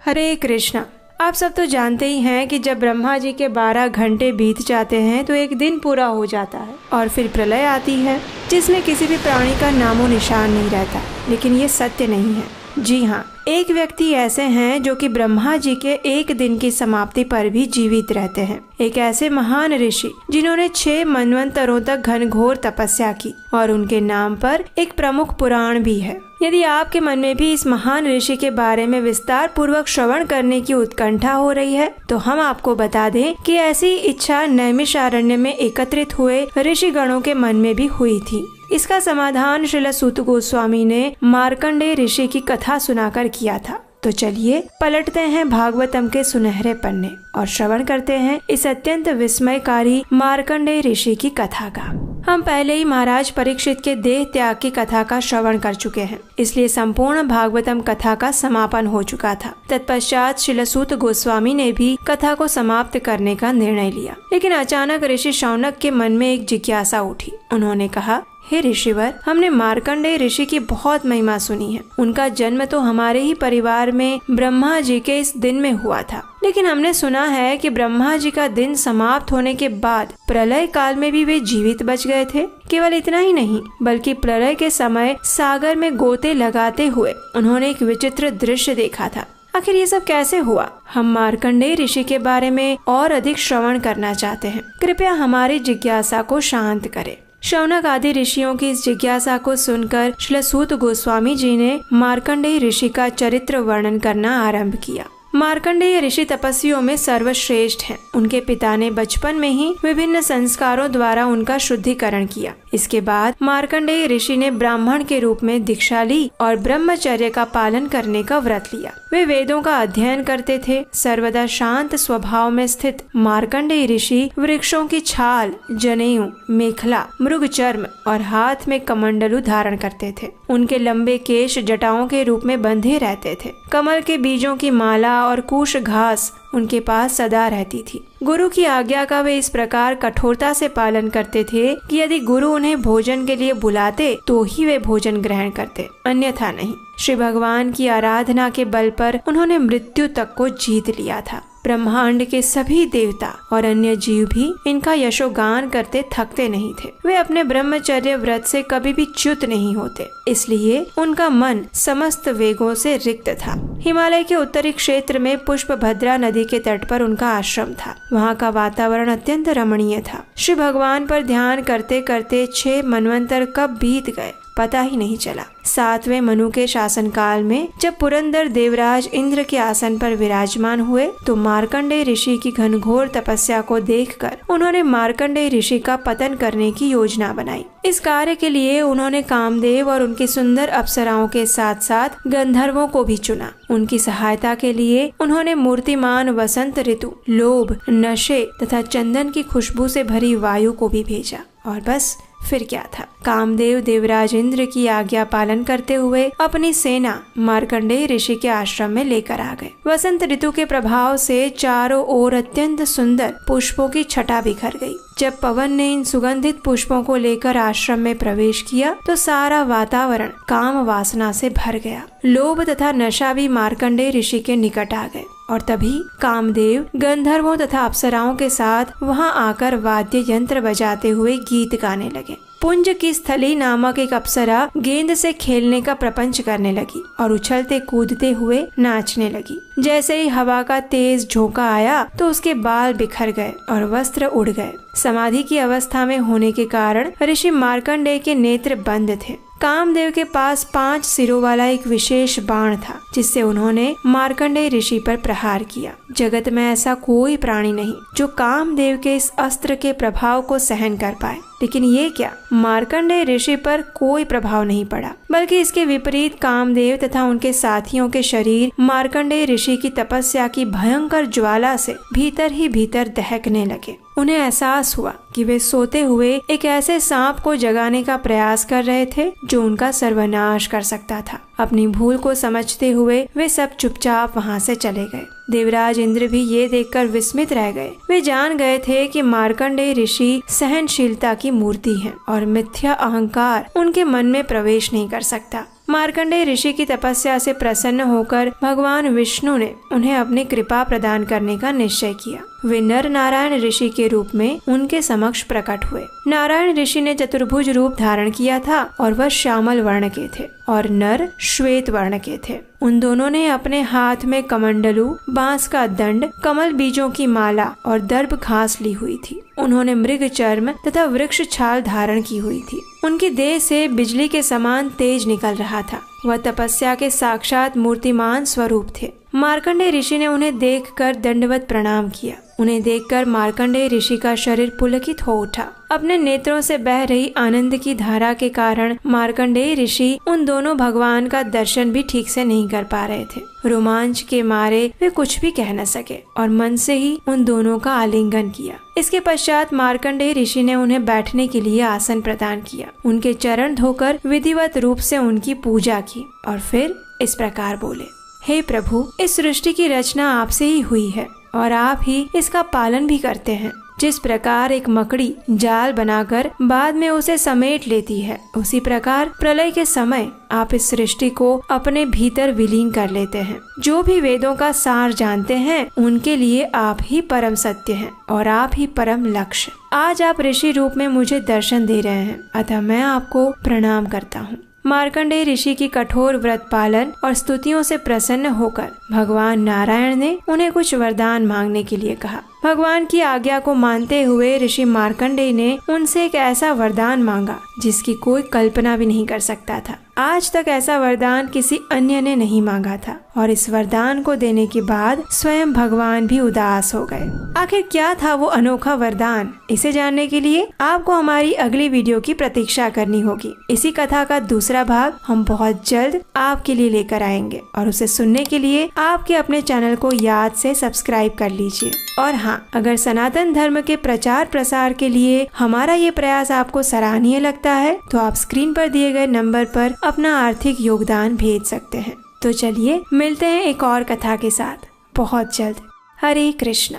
हरे कृष्णा। आप सब तो जानते ही हैं कि जब ब्रह्मा जी के 12 घंटे बीत जाते हैं तो एक दिन पूरा हो जाता है और फिर प्रलय आती है जिसमें किसी भी प्राणी का नामो निशान नहीं रहता। लेकिन ये सत्य नहीं है। जी हाँ, एक व्यक्ति ऐसे हैं जो कि ब्रह्मा जी के एक दिन की समाप्ति पर भी जीवित रहते हैं। एक ऐसे महान ऋषि जिन्होंने 6 मनवंतरों तक घनघोर तपस्या की और उनके नाम पर एक प्रमुख पुराण भी है। यदि आपके मन में भी इस महान ऋषि के बारे में विस्तार पूर्वक श्रवण करने की उत्कंठा हो रही है तो हम आपको बता दें कि ऐसी इच्छा नैमिषारण्य में एकत्रित हुए ऋषि गणों के मन में भी हुई थी। इसका समाधान श्रील सूत गोस्वामी ने मार्कंडेय ऋषि की कथा सुनाकर किया था। तो चलिए पलटते हैं भागवतम के सुनहरे पन्ने और श्रवण करते हैं इस अत्यंत विस्मयकारी मार्कंडेय ऋषि की कथा का। हम पहले ही महाराज परीक्षित के देह त्याग की कथा का श्रवण कर चुके हैं, इसलिए संपूर्ण भागवतम कथा का समापन हो चुका था। तत्पश्चात श्रील सूत गोस्वामी ने भी कथा को समाप्त करने का निर्णय लिया। लेकिन अचानक ऋषि शौनक के मन में एक जिज्ञासा उठी। उन्होंने कहा, हे ऋषिवर, हमने मार्कंडेय ऋषि की बहुत महिमा सुनी है। उनका जन्म तो हमारे ही परिवार में ब्रह्मा जी के इस दिन में हुआ था। लेकिन हमने सुना है कि ब्रह्मा जी का दिन समाप्त होने के बाद प्रलय काल में भी वे जीवित बच गए थे। केवल इतना ही नहीं, बल्कि प्रलय के समय सागर में गोते लगाते हुए उन्होंने एक विचित्र दृश्य देखा था। आखिर ये सब कैसे हुआ? हम मार्कंडेय ऋषि के बारे में और अधिक श्रवण करना चाहते हैं। कृपया हमारी जिज्ञासा को शांत करें। शौनक आदि ऋषियों की इस जिज्ञासा को सुनकर श्रील सूत गोस्वामी जी ने मार्कंडेय ऋषि का चरित्र वर्णन करना आरंभ किया। मार्कंडेय ऋषि तपस्वियों में सर्वश्रेष्ठ हैं। उनके पिता ने बचपन में ही विभिन्न संस्कारों द्वारा उनका शुद्धिकरण किया। इसके बाद मार्कंडेय ऋषि ने ब्राह्मण के रूप में दीक्षा ली और ब्रह्मचर्य का पालन करने का व्रत लिया। वे वेदों का अध्ययन करते थे। सर्वदा शांत स्वभाव में स्थित मार्कंडेय ऋषि वृक्षों की छाल, जनेऊ, मेखला, मृग चर्म और हाथ में कमंडलू धारण करते थे। उनके लंबे केश जटाओं के रूप में बंधे रहते थे। कमल के बीजों की माला और कुश घास उनके पास सदा रहती थी। गुरु की आज्ञा का वे इस प्रकार कठोरता से पालन करते थे कि यदि गुरु उन्हें भोजन के लिए बुलाते तो ही वे भोजन ग्रहण करते, अन्यथा नहीं। श्री भगवान की आराधना के बल पर उन्होंने मृत्यु तक को जीत लिया था। ब्रह्मांड के सभी देवता और अन्य जीव भी इनका यशोगान करते थकते नहीं थे। वे अपने ब्रह्मचर्य व्रत से कभी भी च्युत नहीं होते, इसलिए उनका मन समस्त वेगों से रिक्त था। हिमालय के उत्तरी क्षेत्र में पुष्पभद्रा नदी के तट पर उनका आश्रम था। वहाँ का वातावरण अत्यंत रमणीय था। श्री भगवान पर ध्यान करते करते 6 मनवंतर कब बीत गए पता ही नहीं चला। 7वें मनु के शासनकाल में जब पुरंदर देवराज इंद्र के आसन पर विराजमान हुए तो मार्कंडेय ऋषि की घनघोर तपस्या को देखकर उन्होंने मार्कंडेय ऋषि का पतन करने की योजना बनाई। इस कार्य के लिए उन्होंने कामदेव और उनकी सुंदर अप्सराओं के साथ साथ गंधर्वों को भी चुना। उनकी सहायता के लिए उन्होंने मूर्तिमान वसंत ऋतु, लोभ, नशे तथा चंदन की खुशबू से भरी वायु को भी भेजा। और बस फिर क्या था, कामदेव देवराज इंद्र की आज्ञा पालन करते हुए अपनी सेना मार्कंडेय ऋषि के आश्रम में लेकर आ गए। वसंत ऋतु के प्रभाव से चारों ओर अत्यंत सुंदर पुष्पों की छटा बिखर गई। जब पवन ने इन सुगंधित पुष्पों को लेकर आश्रम में प्रवेश किया तो सारा वातावरण काम वासना से भर गया। लोभ तथा नशा भी मार्कंडेय ऋषि के निकट आ गए और तभी कामदेव गंधर्वों तथा अप्सराओं के साथ वहां आकर वाद्य यंत्र बजाते हुए गीत गाने लगे। पुंज की स्थली नामक एक अप्सरा गेंद से खेलने का प्रपंच करने लगी और उछलते कूदते हुए नाचने लगी। जैसे ही हवा का तेज झोंका आया तो उसके बाल बिखर गए और वस्त्र उड़ गए। समाधि की अवस्था में होने के कारण ऋषि मार्कंडेय के नेत्र बंद थे। कामदेव के पास 5 सिरों वाला एक विशेष बाण था जिससे उन्होंने मार्कंडेय ऋषि पर प्रहार किया। जगत में ऐसा कोई प्राणी नहीं जो कामदेव के इस अस्त्र के प्रभाव को सहन कर पाए। लेकिन ये क्या, मार्कंडेय ऋषि पर कोई प्रभाव नहीं पड़ा, बल्कि इसके विपरीत कामदेव तथा उनके साथियों के शरीर मार्कंडेय ऋषि की तपस्या की भयंकर ज्वाला से भीतर ही भीतर दहकने लगे। उन्हें एहसास हुआ कि वे सोते हुए एक ऐसे सांप को जगाने का प्रयास कर रहे थे जो उनका सर्वनाश कर सकता था। अपनी भूल को समझते हुए वे सब चुपचाप वहां से चले गए। देवराज इंद्र भी ये देखकर विस्मित रह गए। वे जान गए थे कि मार्कंडेय ऋषि सहनशीलता की मूर्ति हैं और मिथ्या अहंकार उनके मन में प्रवेश नहीं कर सकता। मार्कंडेय ऋषि की तपस्या से प्रसन्न होकर भगवान विष्णु ने उन्हें अपनी कृपा प्रदान करने का निश्चय किया। वे नर नारायण ऋषि के रूप में उनके समक्ष प्रकट हुए। नारायण ऋषि ने चतुर्भुज रूप धारण किया था और वह श्यामल वर्ण के थे और नर श्वेत वर्ण के थे। उन दोनों ने अपने हाथ में कमंडलू, बांस का दंड, कमल बीजों की माला और दर्भ घास ली हुई थी। उन्होंने मृग चर्म तथा वृक्ष छाल धारण की हुई थी। उनकी देह से बिजली के समान तेज निकल रहा था। वह तपस्या के साक्षात मूर्तिमान स्वरूप थे। मार्कंडेय ऋषि ने उन्हें देखकर दंडवत प्रणाम किया। उन्हें देखकर मार्कंडेय ऋषि का शरीर पुलकित हो उठा। अपने नेत्रों से बह रही आनंद की धारा के कारण मार्कंडेय ऋषि उन दोनों भगवान का दर्शन भी ठीक से नहीं कर पा रहे थे। रोमांच के मारे वे कुछ भी कह न सके और मन से ही उन दोनों का आलिंगन किया। इसके पश्चात मार्कंडेय ऋषि ने उन्हें बैठने के लिए आसन प्रदान किया। उनके चरण धोकर विधिवत रूप से उनकी पूजा की और फिर इस प्रकार बोले, हे प्रभु, इस सृष्टि की रचना आपसे ही हुई है और आप ही इसका पालन भी करते हैं। जिस प्रकार एक मकड़ी जाल बनाकर बाद में उसे समेट लेती है, उसी प्रकार प्रलय के समय आप इस सृष्टि को अपने भीतर विलीन कर लेते हैं। जो भी वेदों का सार जानते हैं, उनके लिए आप ही परम सत्य हैं और आप ही परम लक्ष्य। आज आप ऋषि रूप में मुझे दर्शन दे रहे हैं, अतः मैं आपको प्रणाम करता हूँ। मार्कंडेय ऋषि की कठोर व्रत पालन और स्तुतियों से प्रसन्न होकर भगवान नारायण ने उन्हें कुछ वरदान मांगने के लिए कहा। भगवान की आज्ञा को मानते हुए ऋषि मार्कंडेय ने उनसे एक ऐसा वरदान मांगा जिसकी कोई कल्पना भी नहीं कर सकता था। आज तक ऐसा वरदान किसी अन्य ने नहीं मांगा था और इस वरदान को देने के बाद स्वयं भगवान भी उदास हो गए। आखिर क्या था वो अनोखा वरदान? इसे जानने के लिए आपको हमारी अगली वीडियो की प्रतीक्षा करनी होगी। इसी कथा का दूसरा भाग हम बहुत जल्द आपके लिए लेकर आएंगे और उसे सुनने के लिए आपके अपने चैनल को याद से सब्सक्राइब कर लीजिए। और हाँ, अगर सनातन धर्म के प्रचार प्रसार के लिए हमारा ये प्रयास आपको सराहनीय लगता है तो आप स्क्रीन पर दिए गए नंबर पर अपना आर्थिक योगदान भेज सकते हैं। तो चलिए मिलते हैं एक और कथा के साथ बहुत जल्द। हरे कृष्णा।